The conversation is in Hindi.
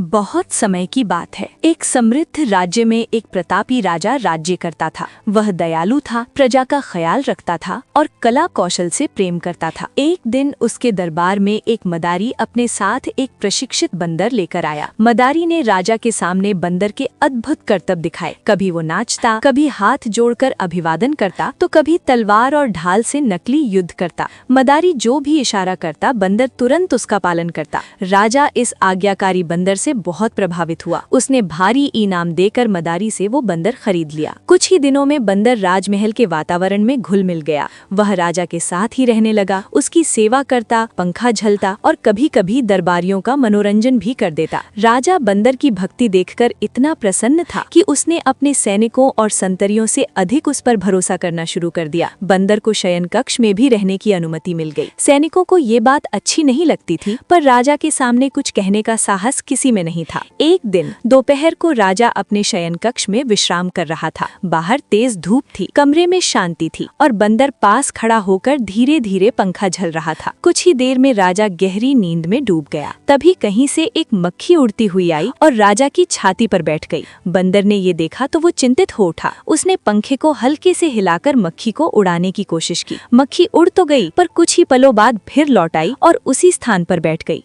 बहुत समय की बात है। एक समृद्ध राज्य में एक प्रतापी राजा राज्य करता था। वह दयालु था, प्रजा का ख्याल रखता था और कला कौशल से प्रेम करता था। एक दिन उसके दरबार में एक मदारी अपने साथ एक प्रशिक्षित बंदर लेकर आया। मदारी ने राजा के सामने बंदर के अद्भुत करतब दिखाए। कभी वो नाचता, कभी हाथ जोड़कर अभिवादन करता, तो कभी तलवार और ढाल से नकली युद्ध करता। मदारी जो भी इशारा करता, बंदर तुरंत उसका पालन करता। राजा इस आज्ञाकारी बंदर से बहुत प्रभावित हुआ। उसने भारी इनाम देकर मदारी से वो बंदर खरीद लिया। कुछ ही दिनों में बंदर राजमहल के वातावरण में घुल मिल गया। वह राजा के साथ ही रहने लगा, उसकी सेवा करता, पंखा झलता और कभी कभी दरबारियों का मनोरंजन भी कर देता। राजा बंदर की भक्ति देखकर इतना प्रसन्न था कि उसने अपने सैनिकों और संतरियों से अधिक उस पर भरोसा करना शुरू कर दिया। बंदर को शयन कक्ष में भी रहने की अनुमति मिल गई। सैनिकों को ये बात अच्छी नहीं लगती थी, पर राजा के सामने कुछ कहने का साहस किसी में नहीं था। एक दिन दोपहर को राजा अपने शयन कक्ष में विश्राम कर रहा था। बाहर तेज धूप थी, कमरे में शांति थी और बंदर पास खड़ा होकर धीरे धीरे पंखा झल रहा था। कुछ ही देर में राजा गहरी नींद में डूब गया। तभी कहीं से एक मक्खी उड़ती हुई आई और राजा की छाती पर बैठ गई। बंदर ने ये देखा तो वो चिंतित हो उठा। उसने पंखे को हल्के से हिलाकर मक्खी को उड़ाने की कोशिश की। मक्खी उड़ तो गई, पर कुछ ही पलों बाद फिर लौट आई और उसी स्थान पर बैठ गई।